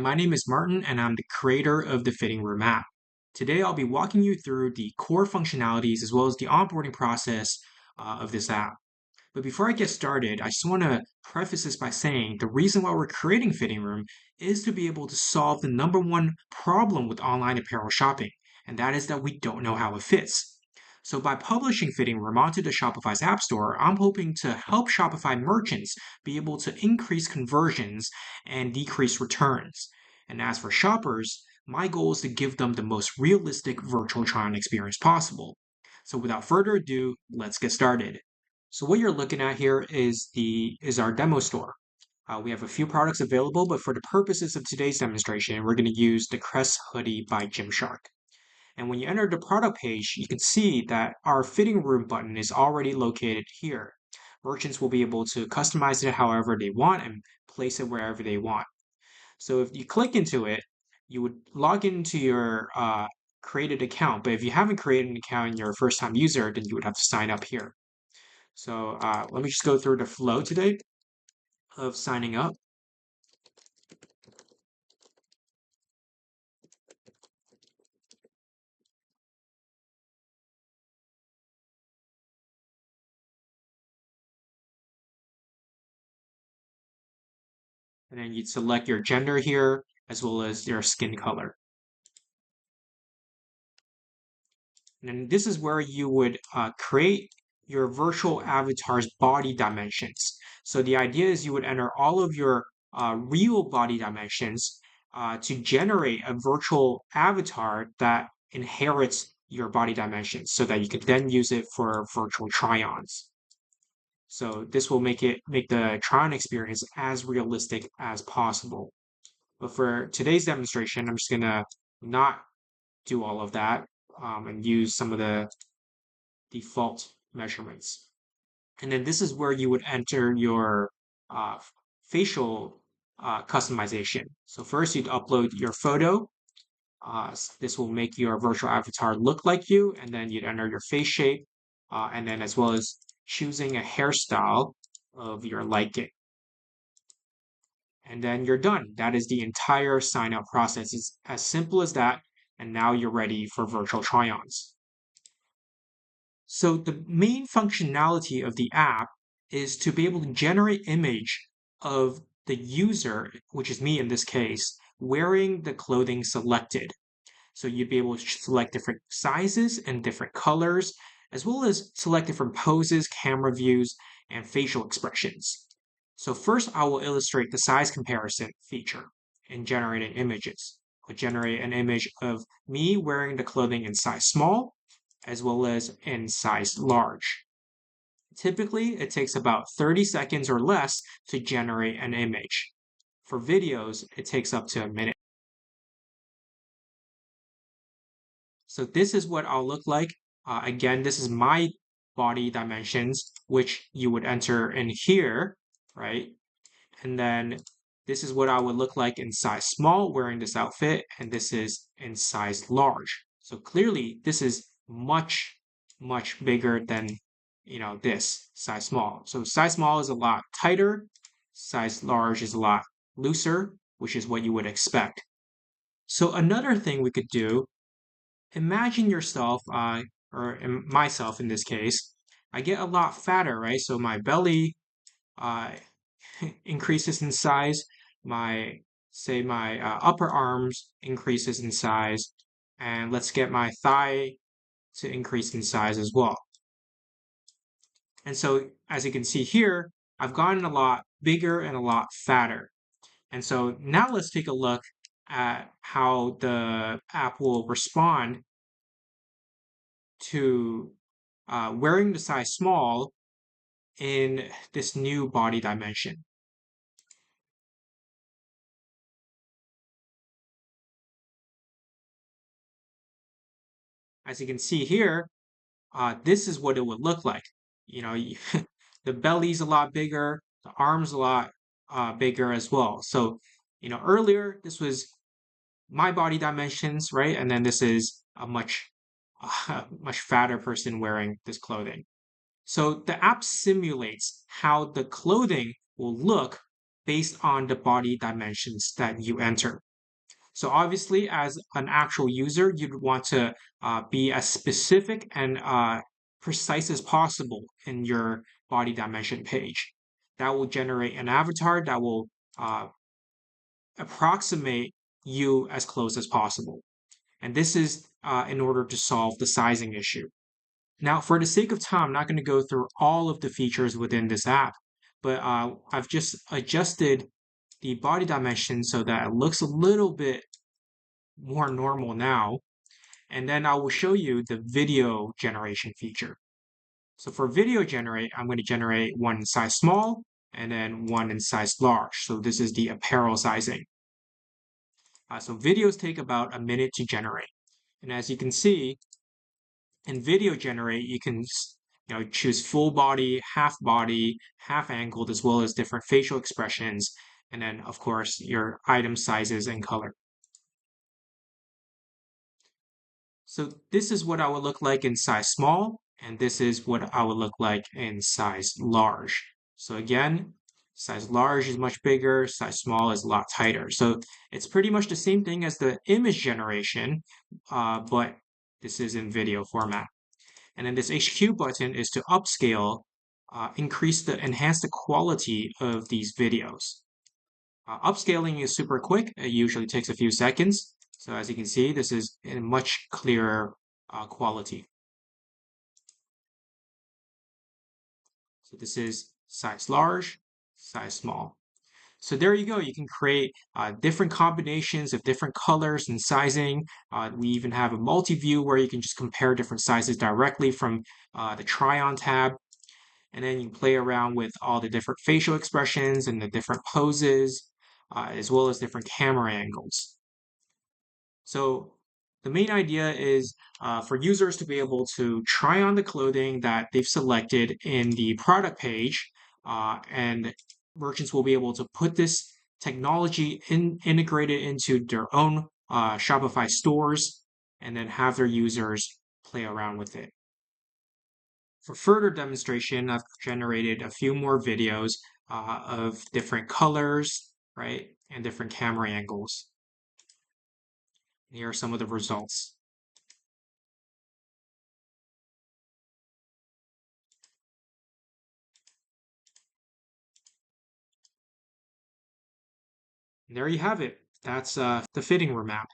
My name is Martin and I'm the creator of the Fitting Room app. Today I'll be walking you through the core functionalities as well as the onboarding process of this app. But before I get started, I just want to preface this by saying the reason why we're creating Fitting Room is to be able to solve the number one problem with online apparel shopping, and that is that we don't know how it fits. So by publishing Fitting Room onto the Shopify's App Store, I'm hoping to help Shopify merchants be able to increase conversions and decrease returns. And as for shoppers, my goal is to give them the most realistic virtual try-on experience possible. So without further ado, let's get started. So what you're looking at here is our demo store. We have a few products available, but for the purposes of today's demonstration, we're going to use the Crest hoodie by Gymshark. And when you enter the product page, you can see that our fitting room button is already located here. Merchants will be able to customize it however they want and place it wherever they want. So if you click into it, you would log into your created account. But if you haven't created an account and you're a first-time user, then you would have to sign up here. So let me just go through the flow today of signing up. And then you'd select your gender here as well as your skin color. And then this is where you would create your virtual avatar's body dimensions. So the idea is you would enter all of your real body dimensions to generate a virtual avatar that inherits your body dimensions so that you could then use it for virtual try-ons. So this will make the try-on experience as realistic as possible. But for today's demonstration, I'm just gonna not do all of that and use some of the default measurements. And then this is where you would enter your uh, facial customization. So first you'd upload your photo. This will make your virtual avatar look like you, and then you'd enter your face shape, and then as well as choosing a hairstyle of your liking. And then you're done. That is the entire sign up process. It's as simple as that. And now you're ready for virtual try-ons. So the main functionality of the app is to be able to generate image of the user, which is me in this case, wearing the clothing selected. So you'd be able to select different sizes and different colors, as well as select different poses, camera views, and facial expressions. So first I will illustrate the size comparison feature in generating images. I'll generate an image of me wearing the clothing in size small, as well as in size large. Typically, it takes about 30 seconds or less to generate an image. For videos, it takes up to a minute. So this is what I'll look like. Again, this is my body dimensions, which you would enter in here, right? And then this is what I would look like in size small wearing this outfit, and this is in size large. So clearly this is much, much bigger than, this size small. So size small is a lot tighter, size large is a lot looser, which is what you would expect. So another thing we could do, imagine yourself, or myself in this case, I get a lot fatter, right? So my belly uh, increases in size, my upper arms increases in size, and let's get my thigh to increase in size as well. And so as you can see here, I've gotten a lot bigger and a lot fatter. And so now let's take a look at how the app will respond to wearing the size small in this new body dimension. As you can see here, this is what it would look like. The belly's a lot bigger, the arms a lot bigger as well. So, earlier this was my body dimensions, right? And then this is a much fatter person wearing this clothing. So the app simulates how the clothing will look based on the body dimensions that you enter. So obviously, as an actual user, you'd want to be as specific and precise as possible in your body dimension page. That will generate an avatar that will uh, approximate you as close as possible. And this is in order to solve the sizing issue. Now, for the sake of time, I'm not going to go through all of the features within this app, but I've just adjusted the body dimension so that it looks a little bit more normal now. And then I will show you the video generation feature. So for video generate, I'm going to generate one in size small and then one in size large. So this is the apparel sizing. So videos take about a minute to generate. And as you can see, in video generate, you can choose full body, half angled, as well as different facial expressions. And then, of course, your item sizes and color. So this is what I would look like in size small, and this is what I would look like in size large. So again, size large is much bigger, size small is a lot tighter. So it's pretty much the same thing as the image generation, but this is in video format. And then this HQ button is to upscale, enhance the quality of these videos. Upscaling is super quick. It usually takes a few seconds. So as you can see, this is in much clearer quality. So this is size large, size small. So there you go. You can create different combinations of different colors and sizing. We even have a multi-view where you can just compare different sizes directly from the try-on tab. And then you play around with all the different facial expressions and the different poses, as well as different camera angles. So the main idea is for users to be able to try on the clothing that they've selected in the product page, and merchants will be able to put this technology integrated into their own Shopify stores and then have their users play around with it. For further demonstration, I've generated a few more videos of different colors, right, and different camera angles. Here are some of the results. There you have it. That's the fitting room app.